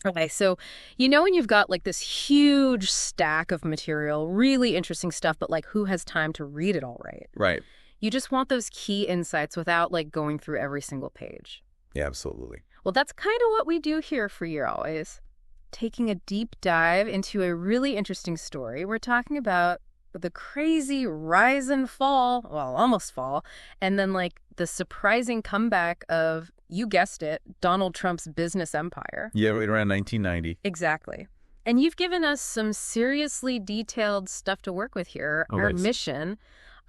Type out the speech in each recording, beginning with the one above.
Okay, so when you've got like this huge stack of material, really interesting stuff, but like who has time to read it all right? Right. You just want those key insights without like going through every single page. Yeah, absolutely. Well, that's kind of what we do here for You Always. Taking a deep dive into a really interesting story. We're talking about the crazy rise and fall, well, almost fall, and then like the surprising comeback of, you guessed it, Donald Trump's business empire. Yeah, right around 1990. Exactly. And you've given us some seriously detailed stuff to work with here. Oh, Our right. mission,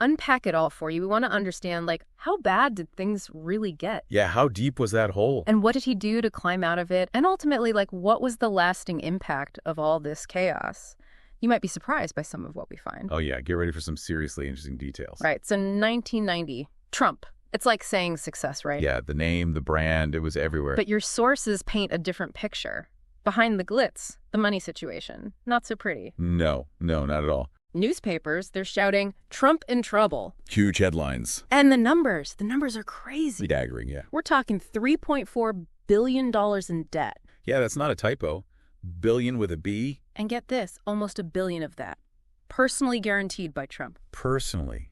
unpack it all for you. We want to understand, like, how bad did things really get? Yeah, how deep was that hole? And what did he do to climb out of it? And ultimately, like, what was the lasting impact of all this chaos? You might be surprised by some of what we find. Oh, yeah, get ready for some seriously interesting details. Right, so 1990, Trump. It's like saying success, right? Yeah, the name, the brand, it was everywhere. But your sources paint a different picture. Behind the glitz, the money situation, not so pretty. No, not at all. Newspapers, they're shouting, Trump in trouble. Huge headlines. And the numbers are crazy. Staggering, yeah. We're talking $3.4 billion in debt. Yeah, that's not a typo. Billion with a B. And get this, almost $1 billion of that. Personally guaranteed by Trump. Personally.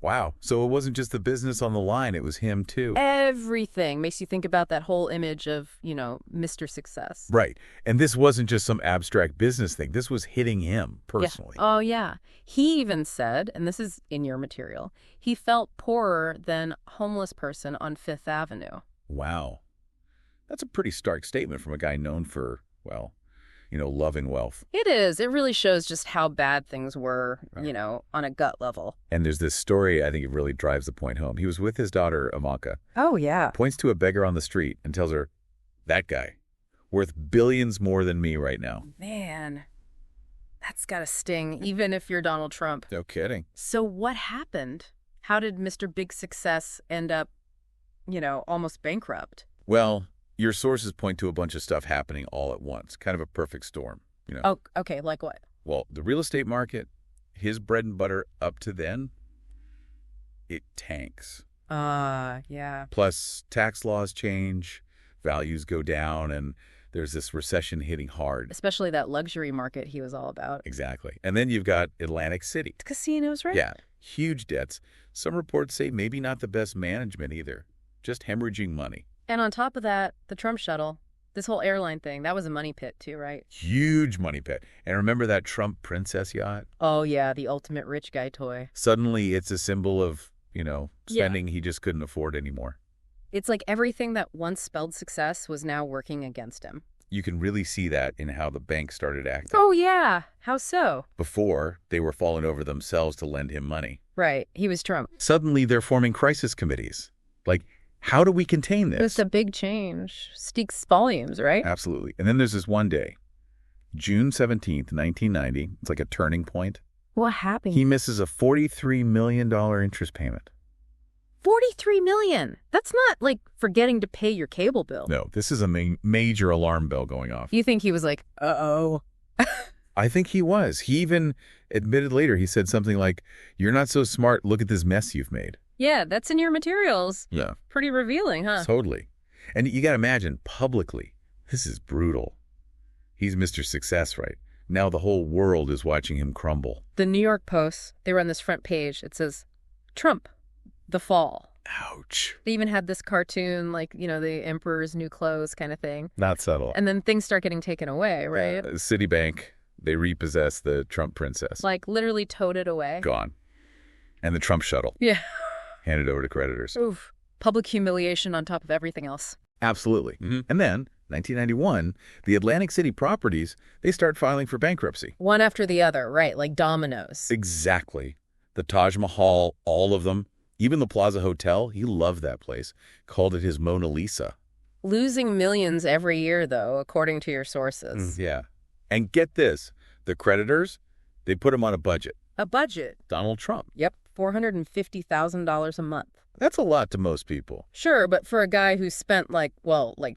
Wow. So it wasn't just the business on the line, it was him too. Everything makes you think about that whole image of, Mr. Success. Right. And this wasn't just some abstract business thing. This was hitting him personally. Yeah. Oh, yeah. He even said, and this is in your material, he felt poorer than a homeless person on Fifth Avenue. Wow. That's a pretty stark statement from a guy known for, well, love and wealth. It is. It really shows just how bad things were, Right. On a gut level. And there's this story, I think it really drives the point home. He was with his daughter, Ivanka, Oh, yeah. points to a beggar on the street and tells her, that guy, worth billions more than me right now. Man, that's got to sting, even if you're Donald Trump. No kidding. So what happened? How did Mr. Big Success end up, almost bankrupt? Well, your sources point to a bunch of stuff happening all at once, kind of a perfect storm. Oh, okay, like what? Well, the real estate market, his bread and butter up to then, it tanks. Yeah. Plus, tax laws change, values go down, and there's this recession hitting hard. Especially that luxury market he was all about. Exactly. And then you've got Atlantic City. Casinos, right? Yeah, huge debts. Some reports say maybe not the best management either, just hemorrhaging money. And on top of that, the Trump shuttle, this whole airline thing, that was a money pit too, right? Huge money pit. And remember that Trump Princess yacht? Oh, yeah, the ultimate rich guy toy. Suddenly it's a symbol of, spending he just couldn't afford anymore. It's like everything that once spelled success was now working against him. You can really see that in how the bank started acting. Oh, yeah. How so? Before, they were falling over themselves to lend him money. Right. He was Trump. Suddenly they're forming crisis committees. Like, how do we contain this? It's a big change. Speaks volumes, right? Absolutely. And then there's this one day, June 17th, 1990. It's like a turning point. What happened? He misses a $43 million interest payment. $43 million. That's not like forgetting to pay your cable bill. No, this is a major alarm bell going off. You think he was like, uh-oh. I think he was. He even admitted later, he said something like, you're not so smart. Look at this mess you've made. Yeah, that's in your materials. Yeah. Pretty revealing, huh? Totally. And you got to imagine, publicly, this is brutal. He's Mr. Success, right? Now the whole world is watching him crumble. The New York Post, they were on this front page. It says, Trump, the fall. Ouch. They even had this cartoon, like, the emperor's new clothes kind of thing. Not subtle. And then things start getting taken away, right? Citibank, they repossess the Trump princess. Like literally towed it away. Gone. And the Trump shuttle. Yeah. Handed over to creditors. Oof. Public humiliation on top of everything else. Absolutely. And then, 1991, the Atlantic City properties, they start filing for bankruptcy. One after the other, right? Like dominoes. Exactly. The Taj Mahal, all of them. Even the Plaza Hotel, he loved that place. Called it his Mona Lisa. Losing millions every year, though, according to your sources. Yeah. And get this, the creditors, they put him on a budget. A budget. Donald Trump. Yep, $450,000 a month. That's a lot to most people. Sure, but for a guy who spent like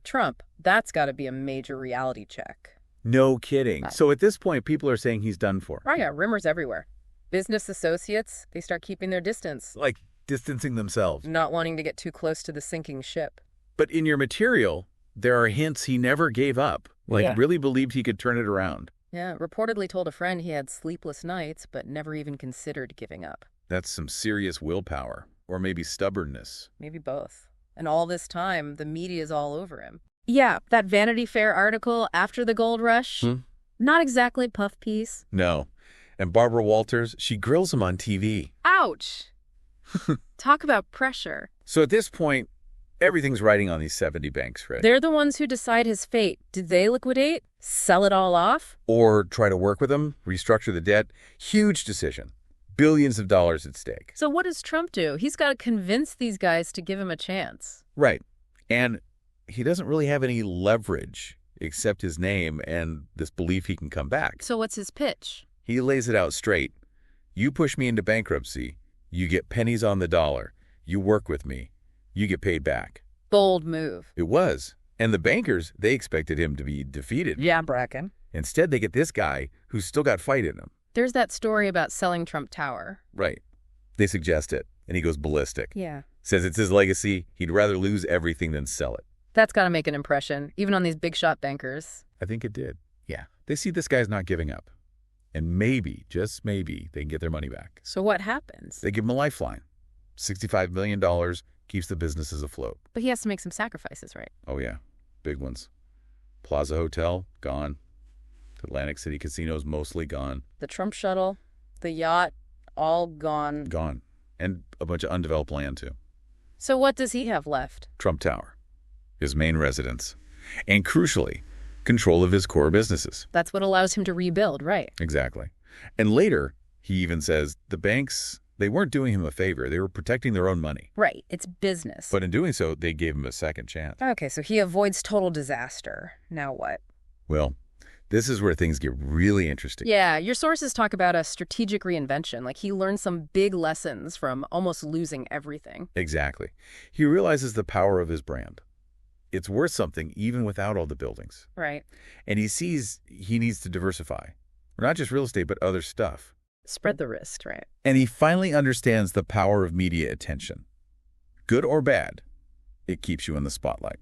Trump, that's got to be a major reality check. No kidding. So at this point, people are saying he's done for. Oh, yeah, rumors everywhere. Business associates, they start keeping their distance. Like distancing themselves. Not wanting to get too close to the sinking ship. But in your material, there are hints he never gave up. Like, Yeah. really believed he could turn it around. Yeah, reportedly told a friend he had sleepless nights, but never even considered giving up. That's some serious willpower. Or maybe stubbornness. Maybe both. And all this time, the media's all over him. Yeah, that Vanity Fair article after the gold rush, not exactly puff piece. No. And Barbara Walters, she grills him on TV. Ouch! Talk about pressure. So at this point, everything's riding on these 70 banks, Fred. They're the ones who decide his fate. Do they liquidate? Sell it all off? Or try to work with him, restructure the debt. Huge decision. Billions of dollars at stake. So what does Trump do? He's got to convince these guys to give him a chance. Right. And he doesn't really have any leverage except his name and this belief he can come back. So what's his pitch? He lays it out straight. You push me into bankruptcy, you get pennies on the dollar. You work with me, you get paid back. Bold move. It was. And the bankers, they expected him to be defeated. Yeah, Bracken. Instead, they get this guy who's still got fight in him. There's that story about selling Trump Tower. Right. They suggest it, and he goes ballistic. Yeah. Says it's his legacy. He'd rather lose everything than sell it. That's got to make an impression, even on these big shot bankers. I think it did. Yeah. They see this guy's not giving up. And maybe, just maybe, they can get their money back. So what happens? They give him a lifeline. $65 million keeps the businesses afloat. But he has to make some sacrifices, right? Oh, yeah. Big ones. Plaza Hotel, gone. Atlantic City Casino's mostly gone. The Trump shuttle, the yacht, all gone. Gone. And a bunch of undeveloped land, too. So what does he have left? Trump Tower, his main residence. And crucially, control of his core businesses. That's what allows him to rebuild, right? Exactly. And later, he even says the banks, they weren't doing him a favor. They were protecting their own money. Right. It's business. But in doing so, they gave him a second chance. Okay, so he avoids total disaster. Now what? Well, this is where things get really interesting. Yeah, your sources talk about a strategic reinvention. Like he learned some big lessons from almost losing everything. Exactly. He realizes the power of his brand. It's worth something even without all the buildings. Right. And he sees he needs to diversify. Not just real estate, but other stuff. Spread the risk, right? And he finally understands the power of media attention. Good or bad, it keeps you in the spotlight.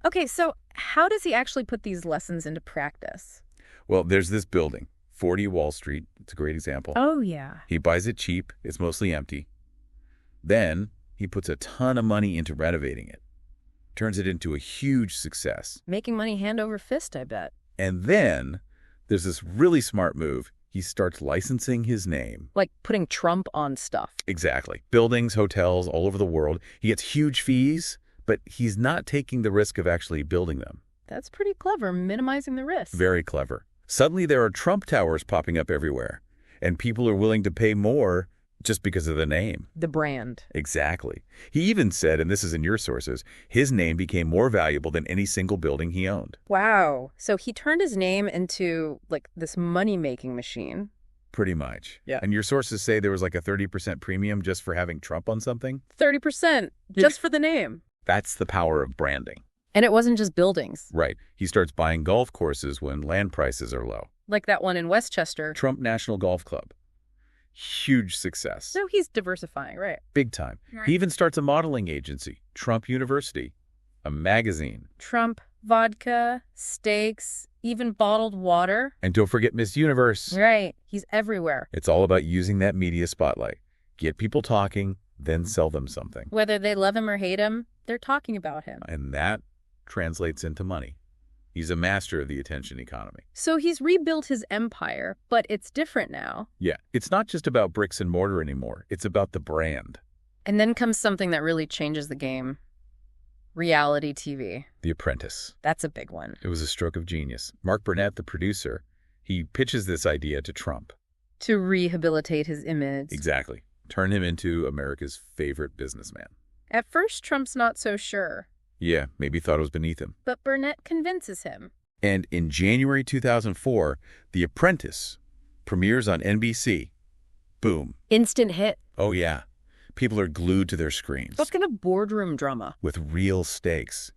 Okay, so how does he actually put these lessons into practice? Well, there's this building, 40 Wall Street. It's a great example. Oh, yeah. He buys it cheap. It's mostly empty. Then he puts a ton of money into renovating it. Turns it into a huge success. Making money hand over fist, I bet. And then there's this really smart move. He starts licensing his name. Like putting Trump on stuff. Exactly. Buildings, hotels, all over the world. He gets huge fees, but he's not taking the risk of actually building them. That's pretty clever, minimizing the risk. Very clever. Suddenly there are Trump towers popping up everywhere, and people are willing to pay more just because of the name. The brand. Exactly. He even said, and this is in your sources, his name became more valuable than any single building he owned. Wow. So he turned his name into like this money-making machine. Pretty much. Yeah. And your sources say there was like a 30% premium just for having Trump on something? 30%, just for the name. That's the power of branding. And it wasn't just buildings. Right. He starts buying golf courses when land prices are low. Like that one in Westchester. Trump National Golf Club. Huge success. So he's diversifying, right? Big time. Right. He even starts a modeling agency, Trump University, a magazine. Trump, vodka, steaks, even bottled water. And don't forget Miss Universe. Right. He's everywhere. It's all about using that media spotlight. Get people talking, then sell them something. Whether they love him or hate him, they're talking about him. And that translates into money. He's a master of the attention economy. So he's rebuilt his empire, but it's different now. Yeah, it's not just about bricks and mortar anymore. It's about the brand. And then comes something that really changes the game. Reality TV. The Apprentice. That's a big one. It was a stroke of genius. Mark Burnett, the producer, he pitches this idea to Trump. To rehabilitate his image. Exactly. Turn him into America's favorite businessman. At first, Trump's not so sure. Yeah, maybe thought it was beneath him. But Burnett convinces him. And in January 2004, The Apprentice premieres on NBC. Boom. Instant hit. Oh, yeah. People are glued to their screens. What kind of boardroom drama? With real stakes.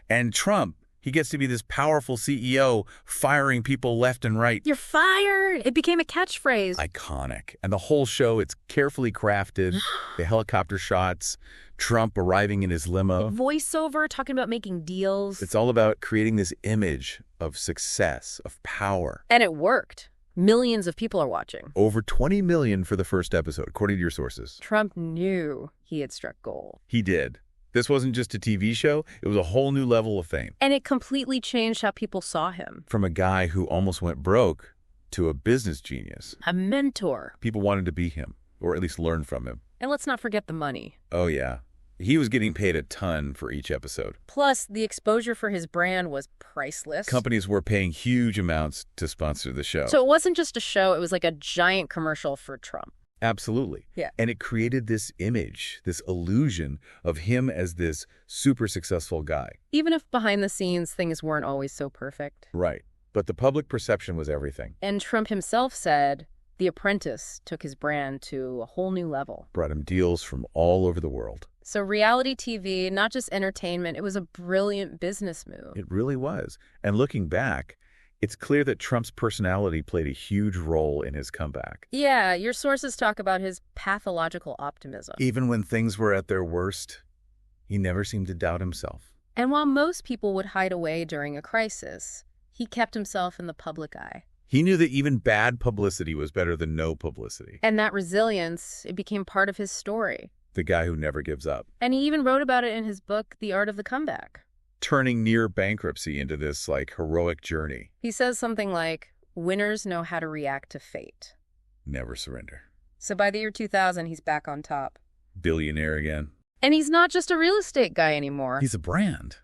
And Trump, He gets to be this powerful CEO, firing people left and right. You're fired! It became a catchphrase. Iconic. And the whole show, it's carefully crafted. The helicopter shots, Trump arriving in his limo. Voiceover, talking about making deals. It's all about creating this image of success, of power. And it worked. Millions of people are watching. Over 20 million for the first episode, according to your sources. Trump knew he had struck gold. He did. This wasn't just a TV show. It was a whole new level of fame. And it completely changed how people saw him. From a guy who almost went broke to a business genius. A mentor. People wanted to be him, or at least learn from him. And let's not forget the money. Oh, yeah. He was getting paid a ton for each episode. Plus, the exposure for his brand was priceless. Companies were paying huge amounts to sponsor the show. So it wasn't just a show, it was like a giant commercial for Trump. Absolutely. Yeah. And it created this image, this illusion of him as this super successful guy. Even if behind the scenes things weren't always so perfect. Right. But the public perception was everything. And Trump himself said, The Apprentice took his brand to a whole new level. Brought him deals from all over the world. So reality TV, not just entertainment, it was a brilliant business move. It really was. And looking back, it's clear that Trump's personality played a huge role in his comeback. Yeah, your sources talk about his pathological optimism. Even when things were at their worst, he never seemed to doubt himself. And while most people would hide away during a crisis, he kept himself in the public eye. He knew that even bad publicity was better than no publicity. And that resilience, it became part of his story. The guy who never gives up. And he even wrote about it in his book, The Art of the Comeback. Turning near bankruptcy into this, heroic journey. He says something like, winners know how to react to fate. Never surrender. So by the year 2000, he's back on top. Billionaire again. And he's not just a real estate guy anymore. He's a brand.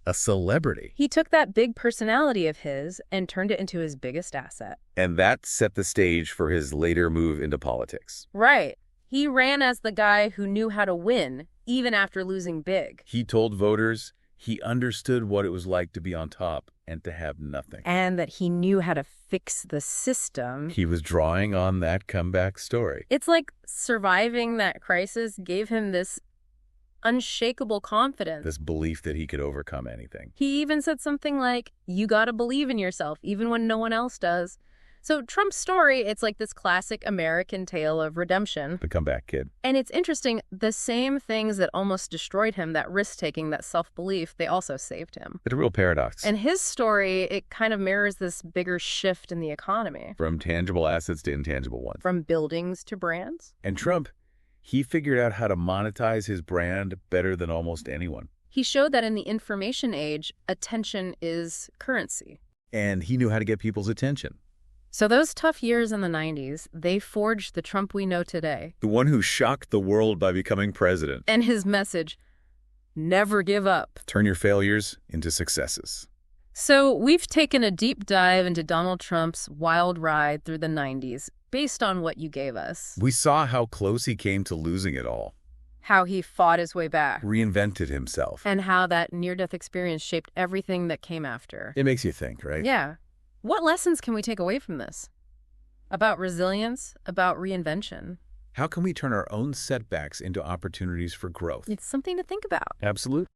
A celebrity. He took that big personality of his and turned it into his biggest asset. And that set the stage for his later move into politics. Right. He ran as the guy who knew how to win, even after losing big. He told voters he understood what it was like to be on top and to have nothing. And that he knew how to fix the system. He was drawing on that comeback story. It's like surviving that crisis gave him this unshakable confidence. This belief that he could overcome anything. He even said something like, you gotta believe in yourself, even when no one else does. So Trump's story, it's like this classic American tale of redemption. The comeback kid. And it's interesting, the same things that almost destroyed him, that risk-taking, that self-belief, they also saved him. It's a real paradox. And his story, it kind of mirrors this bigger shift in the economy. From tangible assets to intangible ones. From buildings to brands. And Trump, he figured out how to monetize his brand better than almost anyone. He showed that in the information age, attention is currency. And he knew how to get people's attention. So those tough years in the 90s, they forged the Trump we know today. The one who shocked the world by becoming president. And his message, never give up. Turn your failures into successes. So we've taken a deep dive into Donald Trump's wild ride through the 90s based on what you gave us. We saw how close he came to losing it all. How he fought his way back. Reinvented himself. And how that near-death experience shaped everything that came after. It makes you think, right? Yeah. What lessons can we take away from this? About resilience, about reinvention. How can we turn our own setbacks into opportunities for growth? It's something to think about. Absolutely.